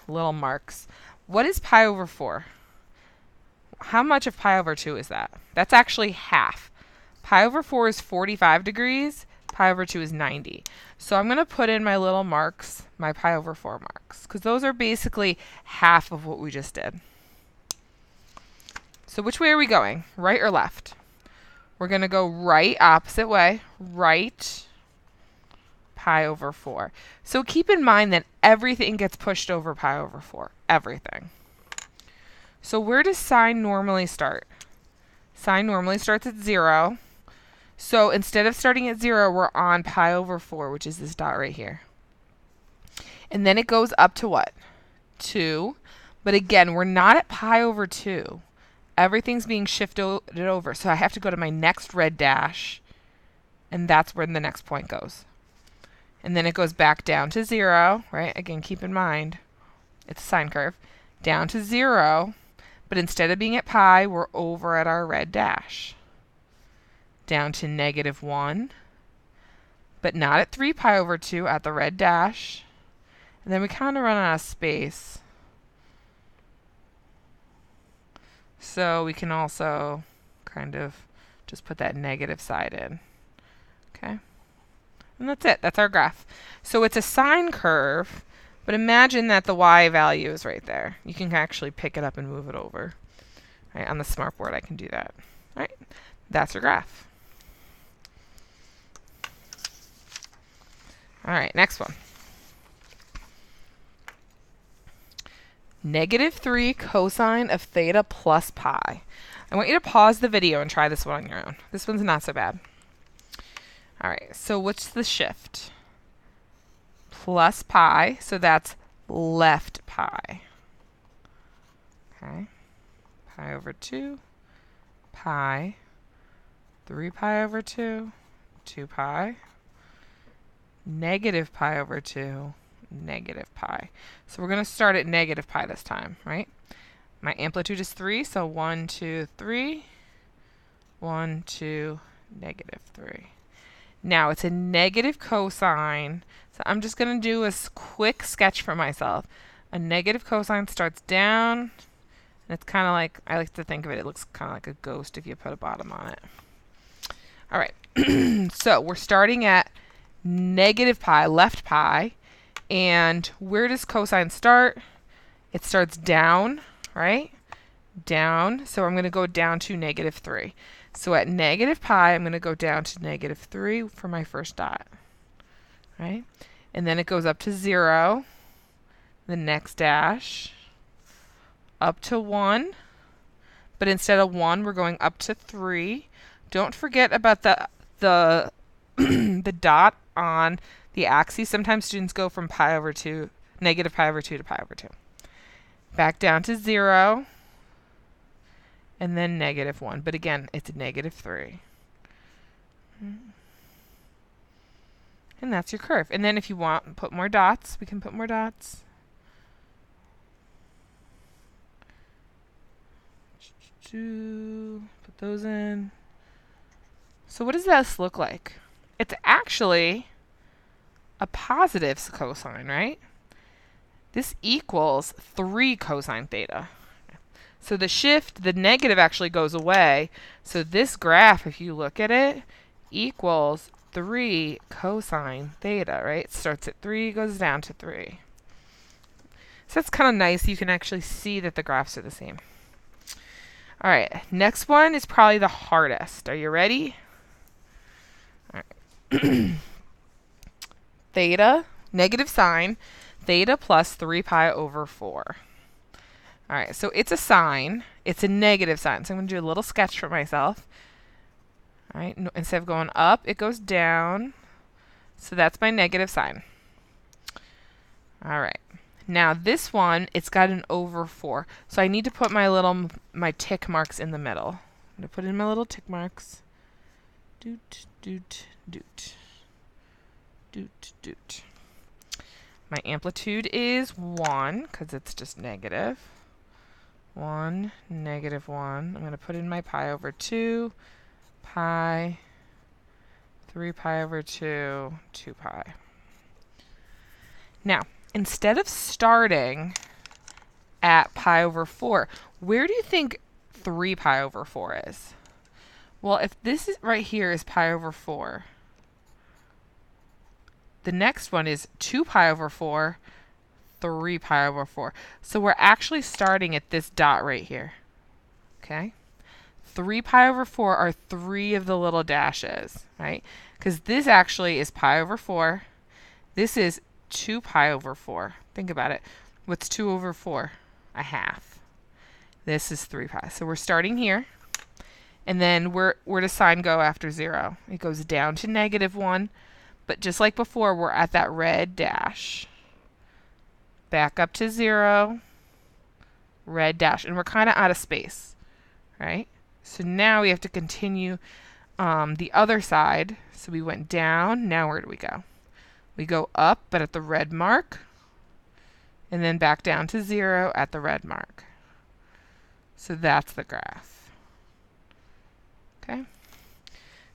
little marks. What is pi over 4? How much of pi over 2 is that? That's actually half. Pi over 4 is 45 degrees. Pi over 2 is 90. So I'm going to put in my little marks, my pi over 4 marks, because those are basically half of what we just did. So which way are we going? Right or left? We're going to go right, opposite way. Right, pi over 4. So keep in mind that everything gets pushed over pi over 4. Everything. So where does sine normally start? Sine normally starts at 0. So instead of starting at 0, we're on pi over 4, which is this dot right here. And then it goes up to what? 2. But again, we're not at pi over 2. Everything's being shifted over. So I have to go to my next red dash, and that's where the next point goes. And then it goes back down to 0, right? Again, keep in mind, it's a sine curve. Down to 0, but instead of being at pi, we're over at our red dash. Down to -1, but not at 3 pi over 2 at the red dash. And then we kind of run out of space. So we can also kind of just put that negative side in. Okay? And that's it. That's our graph. So it's a sine curve, but imagine that the y value is right there. You can actually pick it up and move it over. Right? On the smartboard, I can do that. All right? That's your graph. All right, next one. -3 cosine of theta plus pi. I want you to pause the video and try this one on your own. This one's not so bad. All right, so what's the shift? Plus pi, so that's left pi. Okay, pi over 2, pi, 3 pi over 2, 2 pi, negative pi over 2, negative pi. So we're going to start at negative pi this time, right? My amplitude is 3, so 1, 2, 3, 1, 2, -3. Now it's a negative cosine, so I'm just going to do a quick sketch for myself. A negative cosine starts down, and it's kind of like, I like to think of it, it looks kind of like a ghost if you put a bottom on it. All right, so we're starting at negative pi, left pi, and where does cosine start? It starts down, right? Down, so I'm going to go down to -3. So at negative pi, I'm going to go down to -3 for my first dot, right? And then it goes up to 0, the next dash, up to 1, but instead of 1, we're going up to 3. Don't forget about the the dot on the axis. Sometimes students go from pi over 2, negative pi over 2 to pi over 2. Back down to 0, and then -1. But again, it's -3. And that's your curve. And then if you want, put more dots. We can put more dots. Put those in. So what does this look like? It's actually a positive cosine, right? This equals 3 cosine theta. So the shift, the negative actually goes away. So this graph, if you look at it, equals 3 cosine theta, right? It starts at 3, goes down to 3. So that's kind of nice. You can actually see that the graphs are the same. All right, next one is probably the hardest. Are you ready? All right. Theta, negative sine, theta plus 3 pi over 4. All right, so it's a sine. It's a negative sine. So I'm going to do a little sketch for myself. All right, instead of going up, it goes down. So that's my negative sine. All right. Now this one, it's got an over 4. So I need to put my tick marks in the middle. I'm going to put in my little tick marks. Doot, doot, doot. Doot, doot. My amplitude is 1, because it's just negative. 1, -1. I'm going to put in my pi over 2, pi, 3 pi over 2, 2 pi. Now, instead of starting at pi over 4, where do you think 3 pi over 4 is? Well, if this is right here is pi over 4, the next one is 2 pi over 4, 3 pi over 4. So we're actually starting at this dot right here. Okay? 3 pi over 4 are 3 of the little dashes, right? Because this actually is pi over 4. This is 2 pi over 4. Think about it. What's 2 over 4? A half. This is 3 pi. So we're starting here. And then where does sine go after 0? It goes down to -1. But just like before, we're at that red dash. Back up to 0. Red dash. And we're kind of out of space, right? So now we have to continue the other side. So we went down. Now where do we go? We go up, but at the red mark. And then back down to 0 at the red mark. So that's the graph. Okay?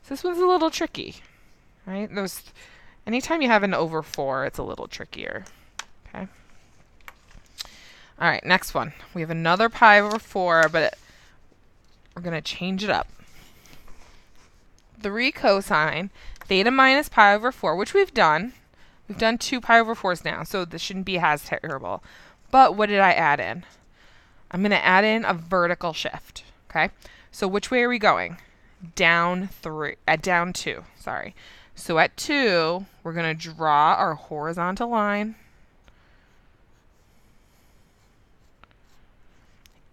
So this one's a little tricky, right? Anytime you have an over 4, it's a little trickier. Okay? All right, next one. We have another pi over 4, but we're going to change it up. 3 cosine theta minus pi over 4, which we've done. We've done 2 pi over 4s now, so this shouldn't be as terrible. But what did I add in? I'm going to add in a vertical shift. Okay? So which way are we going? Down 2. Sorry. So at 2, we're going to draw our horizontal line.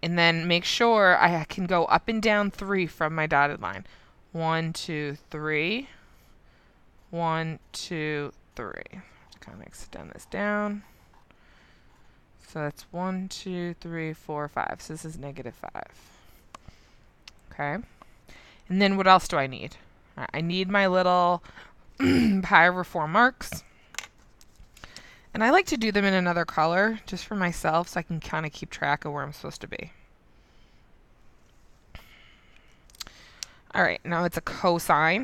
And then make sure I can go up and down 3 from my dotted line. 1, 2, 3. 1, 2, 3. Kind of extend this down. So that's 1, 2, 3, 4, 5. So this is -5. Okay. And then what else do I need? I need my little pi over 4 marks. And I like to do them in another color just for myself so I can kind of keep track of where I'm supposed to be. All right, now it's a cosine.